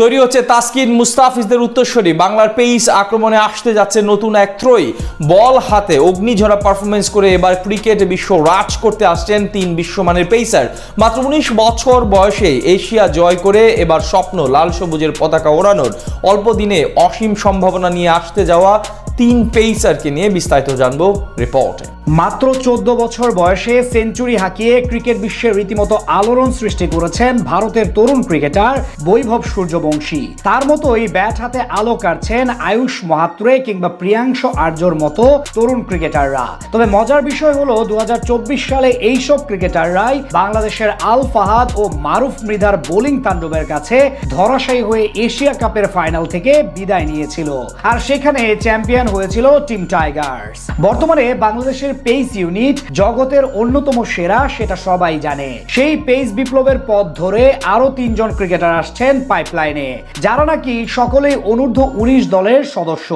তৈরি হচ্ছে তাসকিন মুস্তাফিজদের উত্তরসূরি। বাংলার পেস আক্রমণে আসতে যাচ্ছে নতুন এক ত্রয়ী। বল হাতে অগ্নিঝরা পারফরমেন্স করে এবার ক্রিকেট বিশ্ব রাজ করতে আসছেন তিন বিশ্বমানের পেসার। মাত্র 19 বছর বয়সে এশিয়া জয় করে এবার স্বপ্ন লাল সবুজের পতাকা ওড়ানোর। অল্প দিনে অসীম সম্ভাবনা নিয়ে আসতে যাওয়া তিন পেসারকে নিয়ে বিস্তারিত জানবো রিপোর্টে। মাত্র 14 বছর বয়সে সেঞ্চুরি হাঁকিয়ে ক্রিকেট বিশ্বের রীতিমতো আলোড়ন সৃষ্টি করেছেন ভারতের তরুণ ক্রিকেটার বৈভব সূর্যবংশী। তার মতোই ব্যাট হাতে আলো কাটছেন আয়ুষ মাহাত্রে কিংবা প্রিয়াংশ আর্যর মতো তরুণ ক্রিকেটাররা। তবে মজার বিষয় হলো 2024 সালে এইসব ক্রিকেটাররাই বাংলাদেশের আল ফাহাদ ও মারুফ মৃধার বোলিং তাণ্ডবের কাছে ধরাশায়ী হয়ে এশিয়া কাপের ফাইনাল থেকে বিদায় নিয়েছিল, আর সেখানে চ্যাম্পিয়ন হয়েছিল টিম টাইগার্স। বর্তমানে বাংলাদেশের পেস ইউনিট জগতের অন্যতম সেরা, সেটা সবাই জানে। সেই পেস বিপ্লবের পথ ধরে আরো তিনজন ক্রিকেটার আসছেন পাইপলাইনে, যারা নাকি সকলেই অনূর্ধ্ব 19 দলের সদস্য।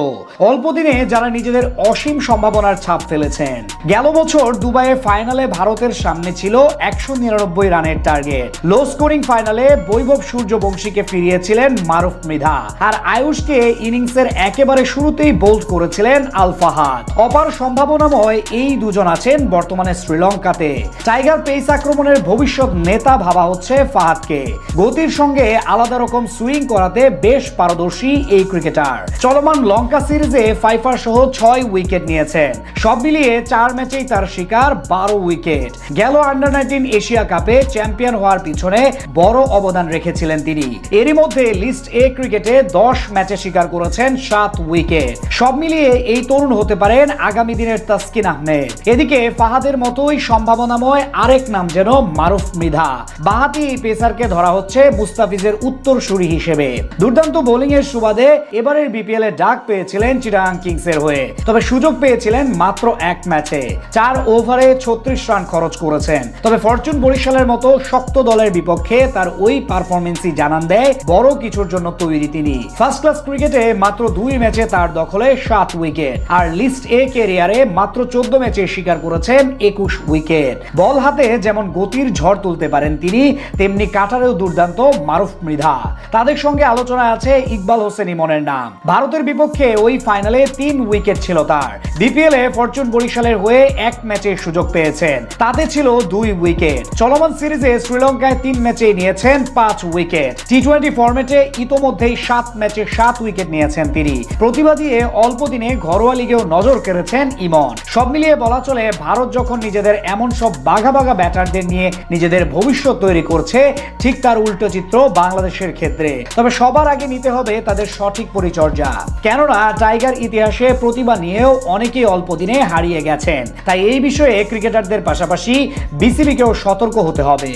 অল্প দিনে যারা নিজেদের অসীম সম্ভাবনার ছাপ ফেলেছেন। গেল বছর দুবাইয়ে ফাইনালে ভারতের সামনে ছিল 199 রানের টার্গেট। লো স্কোরিং ফাইনালে বৈভব সূর্যবংশীকে ফিরিয়েছিলেন মারুফ মৃধা, আর আয়ুষকে ইনিংসের একেবারে শুরুতেই বোল্ড করেছিলেন আল ফাহাদ। অপার সম্ভাবনাময় এই দুজন আছেন বর্তমানে শ্রীলঙ্কাতে। টাইগার পেস আক্রমণের ভবিষ্যৎ নেতা ভাবা হচ্ছে ফাহাদকে। গতির সঙ্গে আলাদা রকম সুইং করাতে বেশ পারদর্শী এই ক্রিকেটার। চলমান লঙ্কা সিরিজে ফাইফার সহ 6 উইকেট নিয়েছেন। সব মিলিয়ে 4 ম্যাচেই তার শিকার 12 উইকেট। গেল আন্ডার-19 এশিয়া কাপে চ্যাম্পিয়ন হওয়ার পিছনে বড় অবদান রেখেছিলেন তিনি। এরই মধ্যে লিস্ট এ ক্রিকেটে 10 ম্যাচে শিকার করেছেন 7 উইকেট। সব মিলিয়ে এই তরুণ হতে পারেন আগামী দিনের তাসকিন আহমেদ। এদিকে ফাহাদের মতোই সম্ভাবনাময় আরেক নাম যেন মারুফ মৃধা। বাহাতি পেসারকে ধরা হচ্ছে মুস্তাফিজের উত্তরসূরি হিসেবে। দুর্দান্ত বোলিং এর সুবাদে এবারের বিপিএল এ ডাক পেয়েছিলেন চিটাগাং কিংসের হয়ে, তবে সুযোগ পেয়েছিলেন মাত্র এক ম্যাচে। 4 ওভারে 36 রান খরচ করেছেন। তবে ফরচুন বরিশালের মতো শক্ত দলের বিপক্ষে তার ওই পারফরমেন্সই জানান দেয় বড় কিছুর জন্য তৈরি তিনি। ফার্স্ট ক্লাস ক্রিকেটে মাত্র 2 ম্যাচে তার দখলে 7 উইকেট, আর লিস্ট এ ক্যারিয়ারে মাত্র 14 ম্যাচে শিকার করেছেন 21 উইকেট। বল হাতে যেমন গতির ঝড় তুলতে পারেন তিনি, তেমনি কাটারেও দুর্দান্ত মারুফ মৃধা। তাদের সঙ্গে আলোচনায় আছে ইকবাল হোসেন ইমনের নাম। ভারতের বিপক্ষে ওই ফাইনালে 3 উইকেট ছিল তার। বিপিএল এ ফরচুন বরিশালের হয়ে 1 ম্যাচে সুযোগ পেয়েছেন, তাতে ছিল 2 উইকেট। চলমান সিরিজে শ্রীলঙ্কায় 3 ম্যাচে নিয়েছেন 5 উইকেট। টি20 ফরম্যাটে ইতোমধ্যেই 7 ম্যাচে 7 উইকেট নিয়েছেন তিনি। প্রতিভা দিয়ে অল্প দিনে ঘরোয়া লিগেও নজর কেড়েছেন ইমন। সব মিলিয়ে বলা চলে, ভারত যখন নিজেদের এমন সব বাঘা বাঘা ব্যাটারদের নিয়ে নিজেদের ভবিষ্যৎ তৈরি করছে, ঠিক তার উল্টো চিত্র বাংলাদেশের ক্ষেত্রে। তবে সবার আগে নিতে হবে তাদের সঠিক পরিচর্যা, কেননা টাইগার ইতিহাসে প্রতিভা নিয়েও অনেকেই অল্প দিনে হারিয়ে গেছেন। তাই এই বিষয়ে ক্রিকেটারদের পাশাপাশি বিসিবিকেও সতর্ক হতে হবে।